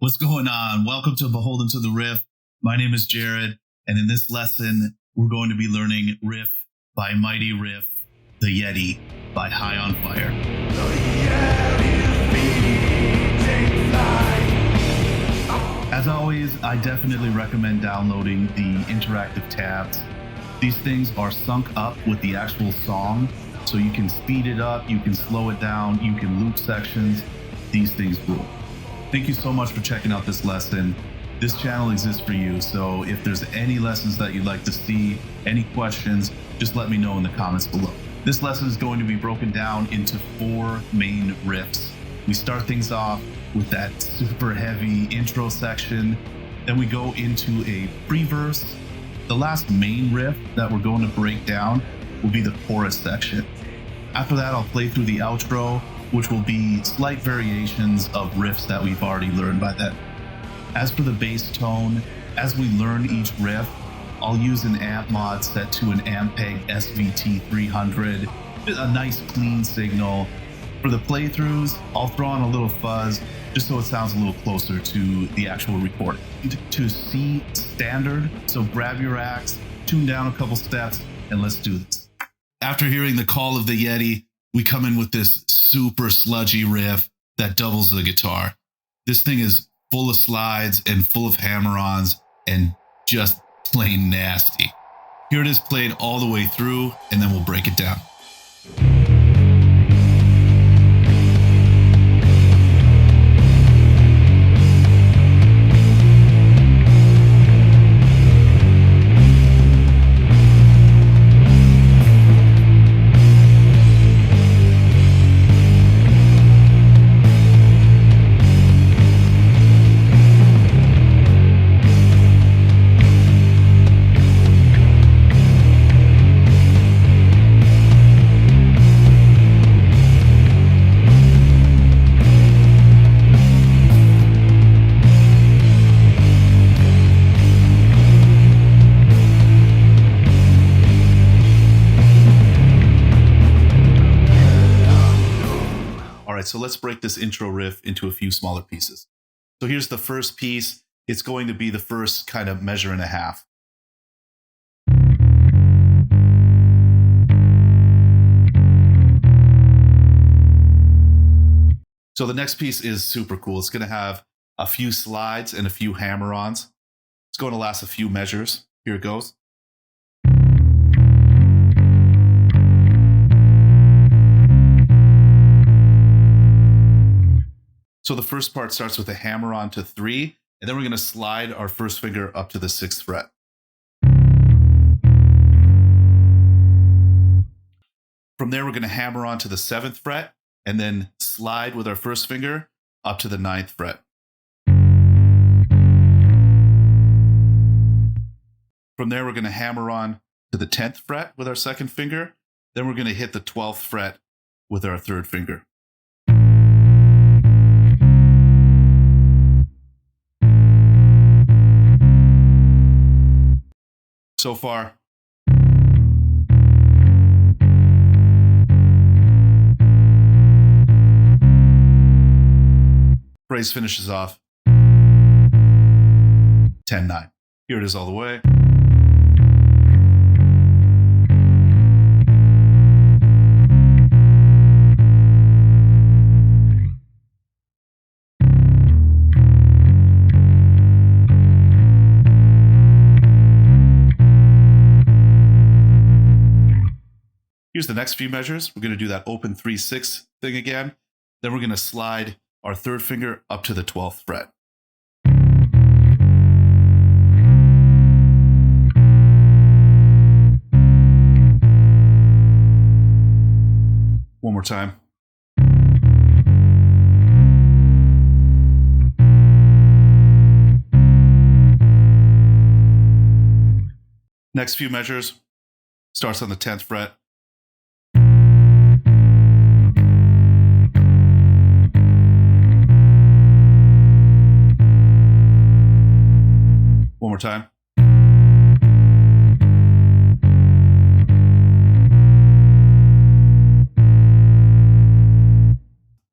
What's going on? Welcome to Beholden to the Riff. My name is Jered, and in this lesson, we're going to be learning Riff by Mighty Riff, the Yeti by High on Fire. As always, I definitely recommend downloading the interactive tabs. These things are sunk up with the actual song, so you can speed it up, you can slow it down, you can loop sections. These things rule. Thank you so much for checking out this lesson. This channel exists for you, so if there's any lessons that you'd like to see, any questions, just let me know in the comments below. This lesson is going to be broken down into 4 main riffs. We start things off with that super heavy intro section, then we go into a pre-verse. The last main riff that we're going to break down will be the chorus section. After that, I'll play through the outro, which will be slight variations of riffs that we've already learned by then. As for the bass tone, as we learn each riff, I'll use an amp mod set to an Ampeg SVT 300, a nice clean signal. For the playthroughs, I'll throw on a little fuzz just so it sounds a little closer to the actual recording. To C standard, so grab your axe, tune down a couple steps, and let's do this. After hearing the call of the Yeti, we come in with this super sludgy riff that doubles the guitar. This thing is full of slides and full of hammer-ons and just plain nasty. Here it is played all the way through, and then we'll break it down. So let's break this intro riff into a few smaller pieces. So here's the first piece. It's going to be the first kind of measure and a half. So the next piece is super cool. It's going to have a few slides and a few hammer-ons. It's going to last a few measures. Here it goes. So the first part starts with a hammer-on to 3, and then we're going to slide our first finger up to the 6th fret. From there, we're going to hammer on to the 7th fret, and then slide with our first finger up to the 9th fret. From there, we're going to hammer on to the 10th fret with our second finger. Then we're going to hit the 12th fret with our third finger. So far. Phrase finishes off 10-9. Here it is all the way. Here's the next few measures. We're going to do that open 3-6 thing again. Then we're going to slide our third finger up to the 12th fret. One more time. Next few measures starts on the 10th fret. One more time.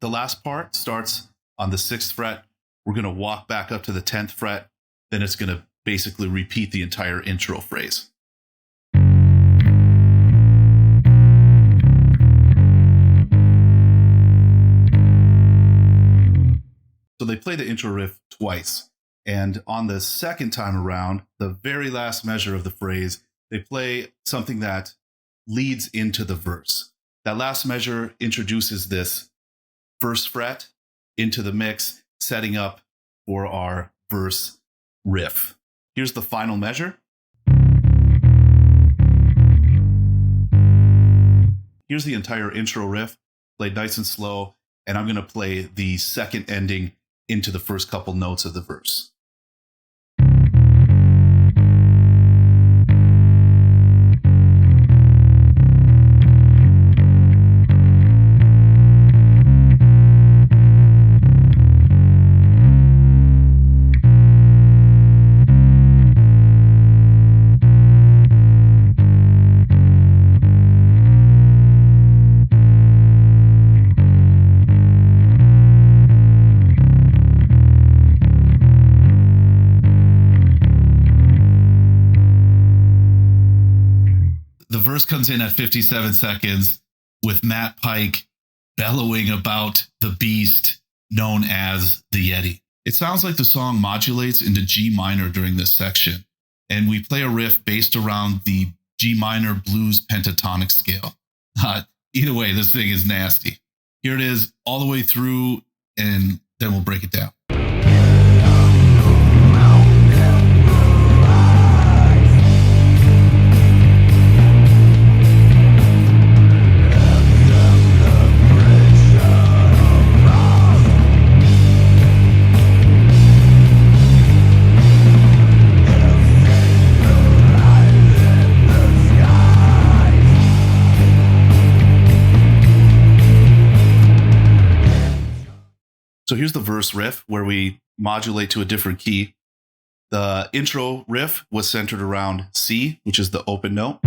The last part starts on the 6th fret We're going to walk back up to the 10th fret. Then it's going to basically repeat the entire intro phrase. So they play the intro riff twice. And on the second time around, the very last measure of the phrase, they play something that leads into the verse. That last measure introduces this first fret into the mix, setting up for our verse riff. Here's the final measure. Here's the entire intro riff, played nice and slow, and I'm going to play the second ending into the first couple notes of the verse. The verse comes in at 57 seconds with Matt Pike bellowing about the beast known as the Yeti. It sounds like the song modulates into G minor during this section, and we play a riff based around the G minor blues pentatonic scale. Either way, this thing is nasty. Here it is all the way through, and then we'll break it down. So here's the verse riff where we modulate to a different key. The intro riff was centered around C, which is the open note.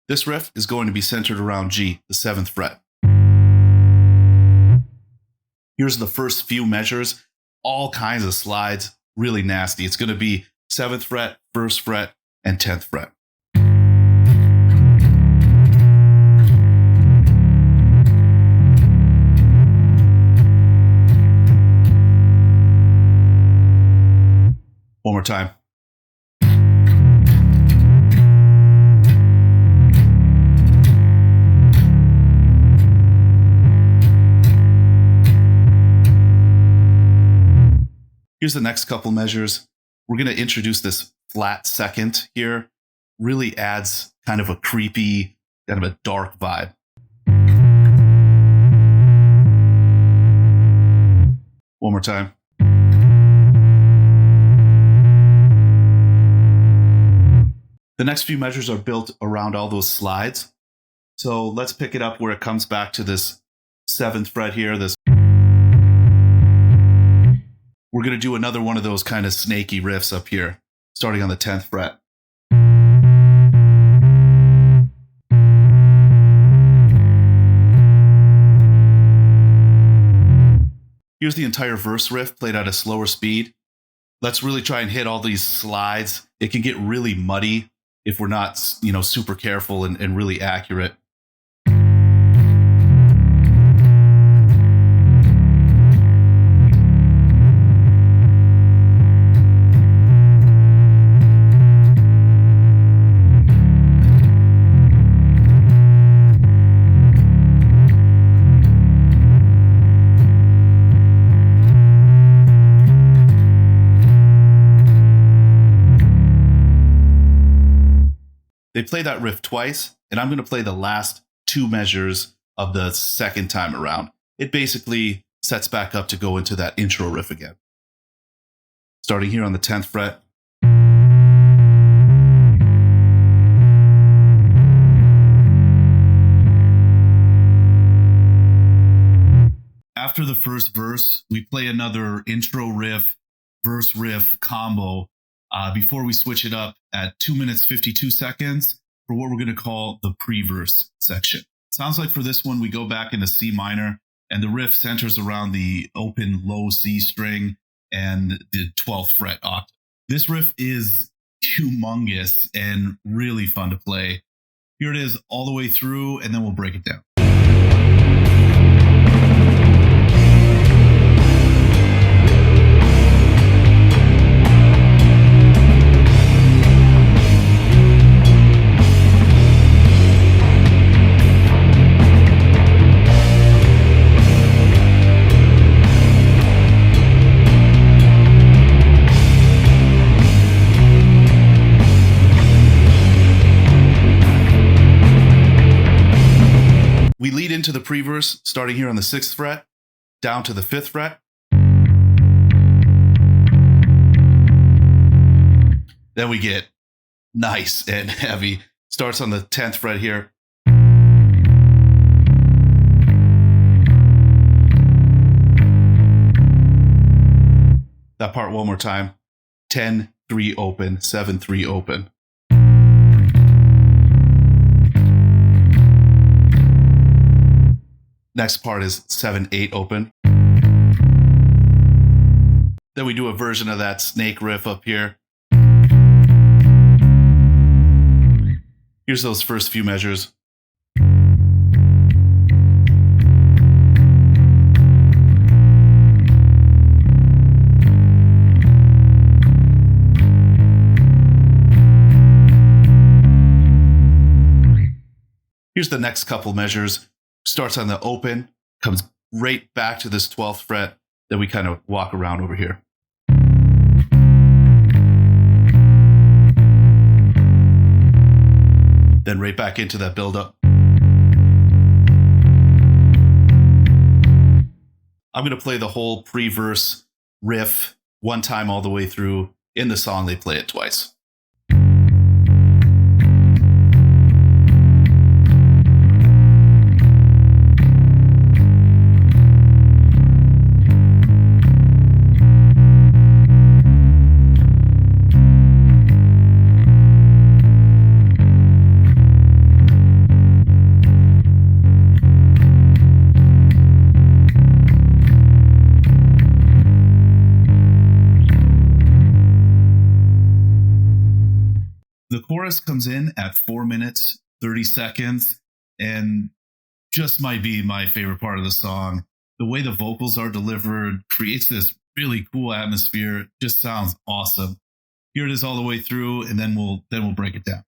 This riff is going to be centered around G, the 7th fret. Here's the first few measures, all kinds of slides, really nasty. It's going to be 7th fret, 1st fret, and 10th fret. One more time. Here's the next couple measures. We're going to introduce this flat second here. Really adds kind of a creepy, kind of a dark vibe. One more time. The next few measures are built around all those slides. So let's pick it up where it comes back to this 7th fret here. We're going to do another one of those kind of snaky riffs up here, starting on the 10th fret. Here's the entire verse riff played at a slower speed. Let's really try and hit all these slides. It can get really muddy if we're not, super careful and really accurate. They play that riff twice, and I'm going to play the last 2 measures of the second time around. It basically sets back up to go into that intro riff again. Starting here on the 10th fret. After the first verse, we play another intro riff, verse riff combo before we switch it up at 2 minutes 52 seconds for what we're going to call the pre-verse section. Sounds like for this one, we go back into C minor And the riff centers around the open low C string and the 12th fret octave. This riff is humongous and really fun to play. Here it is all the way through, and then we'll break it down. We lead into the pre-verse, starting here on the 6th fret, down to the 5th fret. Then we get nice and heavy. Starts on the 10th fret here. That part one more time. 10, 3 open, 7, 3 open. Next part is 7, 8 open. Then we do a version of that snake riff up here. Here's those first few measures. Here's the next couple measures. Starts on the open, comes right back to this 12th fret, then we kind of walk around over here. Then right back into that build-up. I'm going to play the whole pre-verse riff one time all the way through. In the song, they play it twice. The chorus comes in at 4 minutes, 30 seconds, and just might be my favorite part of the song. The way the vocals are delivered creates this really cool atmosphere. It just sounds awesome. Here it is all the way through, and then we'll break it down.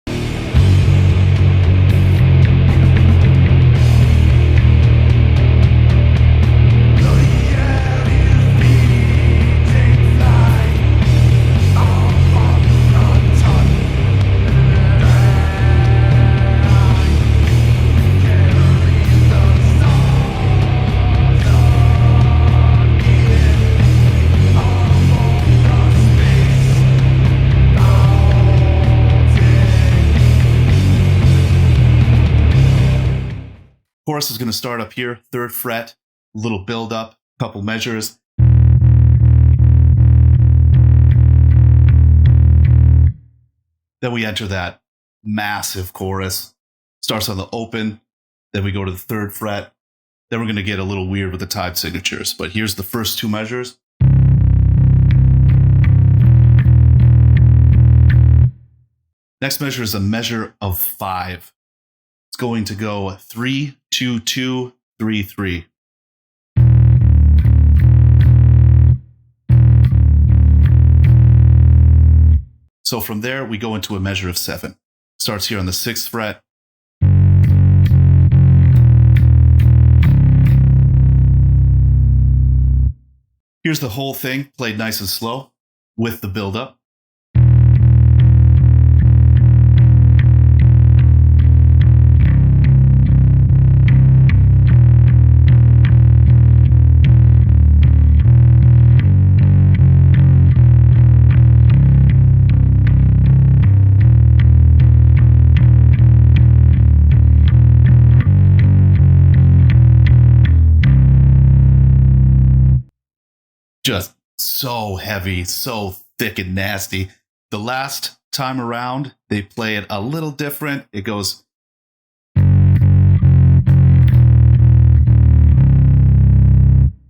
Chorus is going to start up here, 3rd fret, a little build up, couple measures. Then we enter that massive chorus. Starts on the open, then we go to the 3rd fret. Then we're going to get a little weird with the time signatures, but here's the first 2 measures. Next measure is a measure of 5. It's going to go 3, 2, 2, 3, 3. So from there, we go into a measure of 7. Starts here on the 6th fret. Here's the whole thing played nice and slow with the build-up. Just so heavy, so thick and nasty. The last time around, they play it a little different. It goes.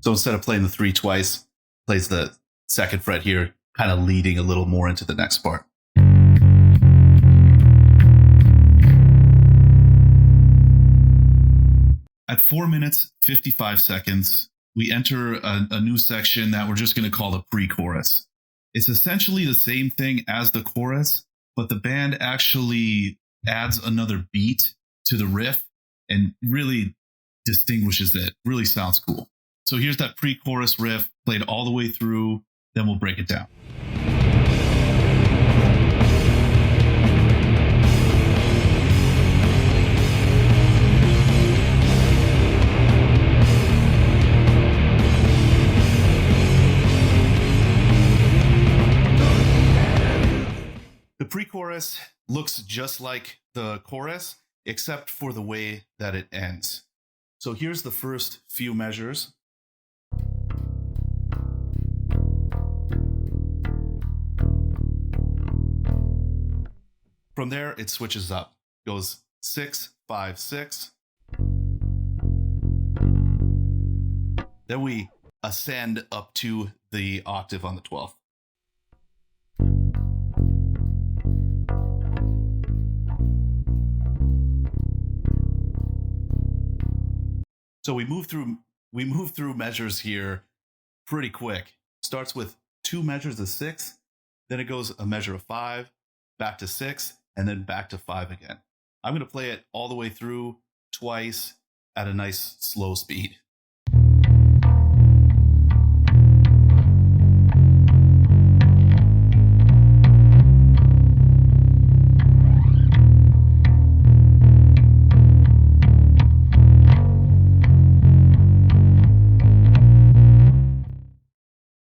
So instead of playing the 3 twice, plays the 2nd fret here, kind of leading a little more into the next part. At 4 minutes, 55 seconds, we enter a new section that we're just going to call the pre-chorus. It's essentially the same thing as the chorus, but the band actually adds another beat to the riff and really distinguishes it. Really sounds cool. So here's that pre-chorus riff played all the way through, then we'll break it down. The pre-chorus looks just like the chorus, except for the way that it ends. So here's the first few measures. From there, it switches up. Goes 6, 5, 6. Then we ascend up to the octave on the 12th. So we move through measures here pretty quick. Starts with 2 measures of 6, then it goes a measure of 5, back to 6, and then back to 5 again. I'm going to play it all the way through twice at a nice slow speed.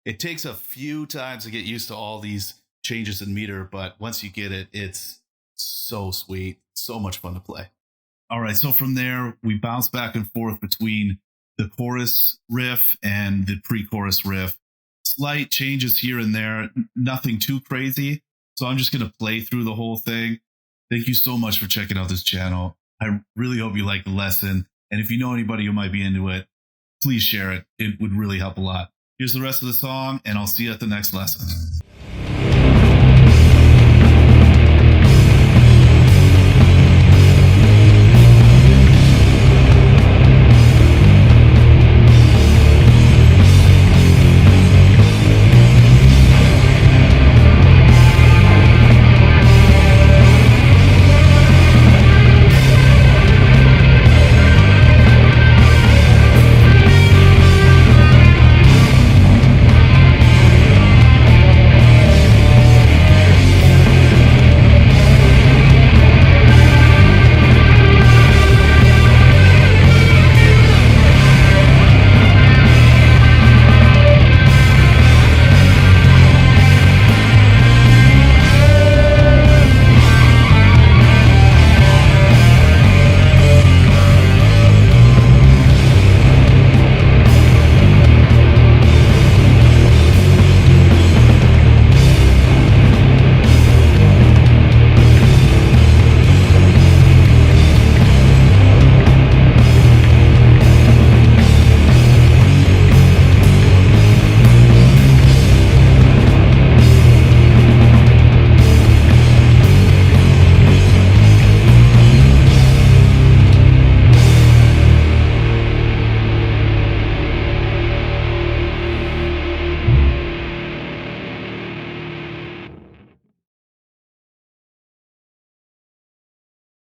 It takes a few times to get used to all these changes in meter, but once you get it, it's so sweet, so much fun to play. All right, so from there, we bounce back and forth between the chorus riff and the pre-chorus riff. Slight changes here and there, nothing too crazy. So I'm just going to play through the whole thing. Thank you so much for checking out this channel. I really hope you like the lesson. And if you know anybody who might be into it, please share it. It would really help a lot. Here's the rest of the song, and I'll see you at the next lesson.